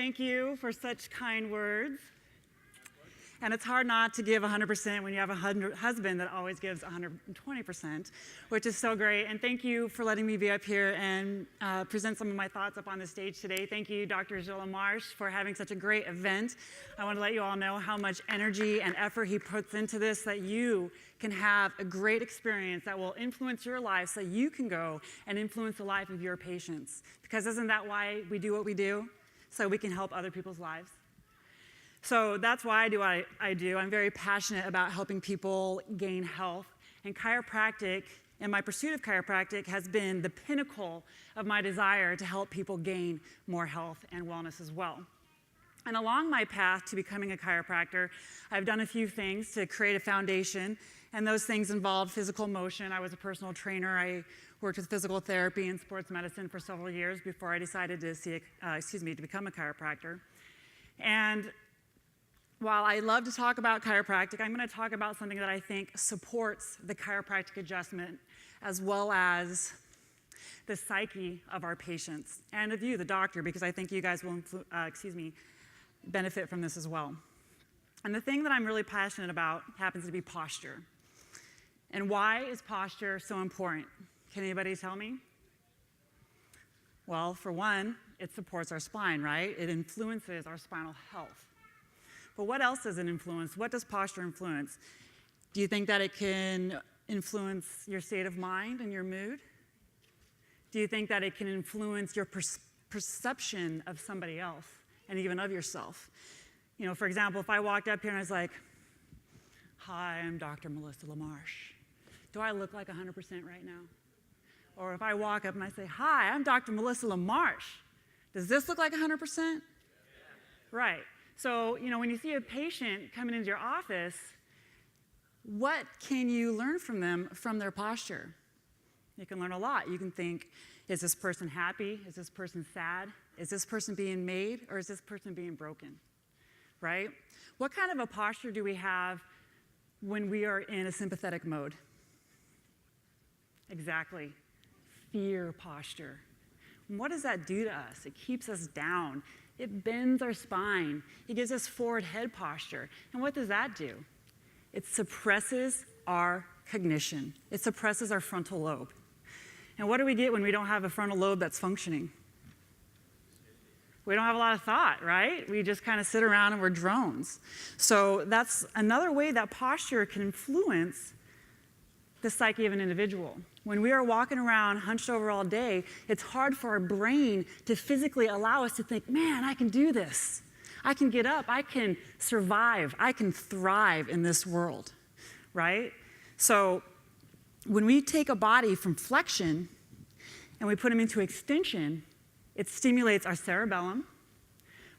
thank you for such kind words. And it's hard not to give 100% when you have a husband that always gives 120%, which is so great. And thank you for letting me be up here and present some of my thoughts up on the stage today. Thank you, Dr. Gilles Marsh, for having such a great event. I want to let you all know how much energy and effort he puts into this, that you can have a great experience that will influence your life so you can go and influence the life of your patients. Because isn't that why we do what we do? So we can help other people's lives. So that's why I do what I do. I'm very passionate about helping people gain health. And chiropractic, and my pursuit of chiropractic, has been the pinnacle of my desire to help people gain more health and wellness as well. And along my path to becoming a chiropractor, I've done a few things to create a foundation. And those things involved physical motion. I was a personal trainer. I worked with physical therapy and sports medicine for several years before I decided to become a chiropractor. And while I love to talk about chiropractic, I'm going to talk about something that I think supports the chiropractic adjustment as well as the psyche of our patients and of you, the doctor, because I think you guys will benefit from this as well. And the thing that I'm really passionate about happens to be posture. And why is posture so important? Can anybody tell me? Well, for one, it supports our spine, right? It influences our spinal health. But what else does it influence? What does posture influence? Do you think that it can influence your state of mind and your mood? Do you think that it can influence your perception of somebody else and even of yourself? You know, for example, if I walked up here and I was like, "Hi, I'm Dr. Melissa LaMarche. Do I look like 100% right now?" Or if I walk up and I say, "Hi, I'm Dr. Melissa LaMarche. Does this look like 100%? Right. So, you know, when you see a patient coming into your office, what can you learn from them from their posture? You can learn a lot. You can think, is this person happy? Is this person sad? Is this person being made? Or is this person being broken? Right? What kind of a posture do we have when we are in a sympathetic mode? Exactly. Fear posture. And what does that do to us? It keeps us down. It bends our spine. It gives us forward head posture. And what does that do? It suppresses our cognition. It suppresses our frontal lobe. And what do we get when we don't have a frontal lobe that's functioning? We don't have a lot of thought, right? We just kind of sit around and we're drones. So that's another way that posture can influence the psyche of an individual. When we are walking around hunched over all day, it's hard for our brain to physically allow us to think, man, I can do this. I can get up. I can survive. I can thrive in this world, right? So when we take a body from flexion and we put them into extension, it stimulates our cerebellum,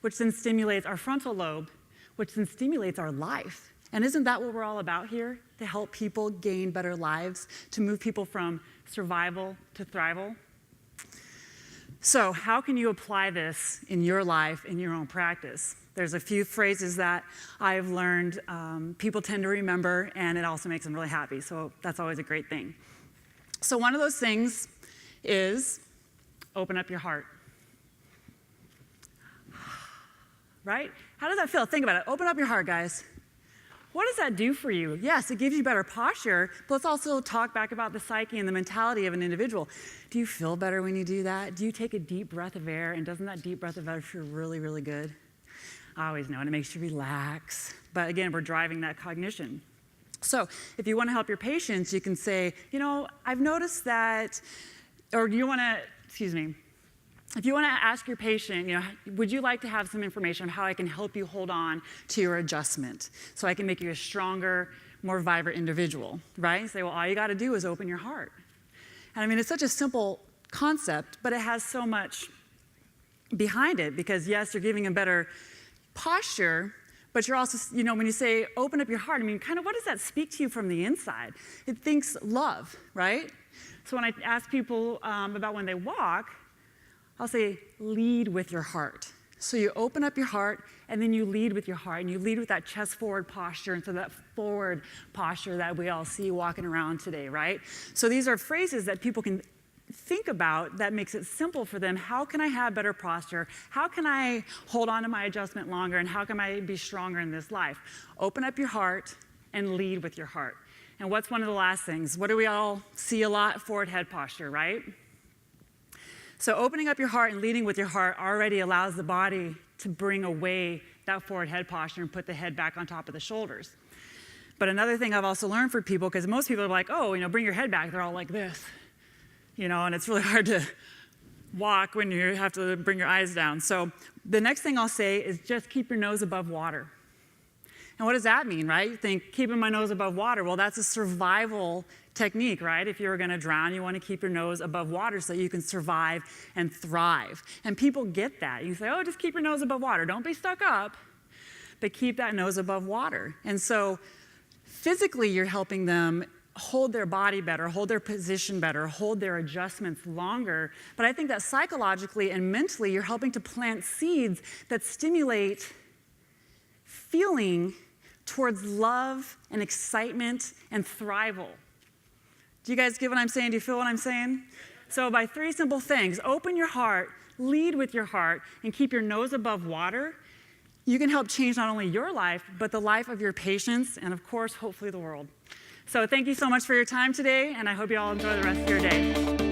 which then stimulates our frontal lobe, which then stimulates our life. And isn't that what we're all about here? To help people gain better lives, to move people from survival to thrival. So how can you apply this in your life, in your own practice? There's a few phrases that I've learned people tend to remember, and it also makes them really happy. So that's always a great thing. So one of those things is open up your heart. Right? How does that feel? Think about it. Open up your heart, guys. What does that do for you? Yes, it gives you better posture, but let's also talk back about the psyche and the mentality of an individual. Do you feel better when you do that? Do you take a deep breath of air, and doesn't that deep breath of air feel really, really good? I always know, and it makes you relax. But again, we're driving that cognition. So if you want to help your patients, you can say, you know, I've noticed that, or you want to, if you want to ask your patient, you know, would you like to have some information on how I can help you hold on to your adjustment so I can make you a stronger, more vibrant individual, right? You say, well, all you got to do is open your heart. And I mean, it's such a simple concept, but it has so much behind it because, yes, you're giving a better posture, but you're also, you know, when you say open up your heart, I mean, kind of what does that speak to you from the inside? It thinks love, right? So when I ask people about when they walk, I'll say, lead with your heart. So you open up your heart, and then you lead with your heart, and you lead with that chest forward posture, and so that forward posture that we all see walking around today, right? So these are phrases that people can think about that makes it simple for them. How can I have better posture? How can I hold on to my adjustment longer? And how can I be stronger in this life? Open up your heart and lead with your heart. And what's one of the last things? What do we all see a lot? Forward head posture, right? So opening up your heart and leading with your heart already allows the body to bring away that forward head posture and put the head back on top of the shoulders. But another thing I've also learned for people, because most people are like, oh, bring your head back. They're all like this, and it's really hard to walk when you have to bring your eyes down. So the next thing I'll say is just keep your nose above water. And what does that mean, right? You think, keeping my nose above water. Well, that's a survival technique, right? If you're going to drown, you want to keep your nose above water so you can survive and thrive. And people get that. You say, oh, just keep your nose above water. Don't be stuck up, but keep that nose above water. And so physically, you're helping them hold their body better, hold their position better, hold their adjustments longer. But I think that psychologically and mentally, you're helping to plant seeds that stimulate feeling towards love and excitement and thrival. Do you guys get what I'm saying? Do you feel what I'm saying? So by 3 simple things: open your heart, lead with your heart, and keep your nose above water, you can help change not only your life, but the life of your patients and, of course, hopefully the world. So thank you so much for your time today, and I hope you all enjoy the rest of your day.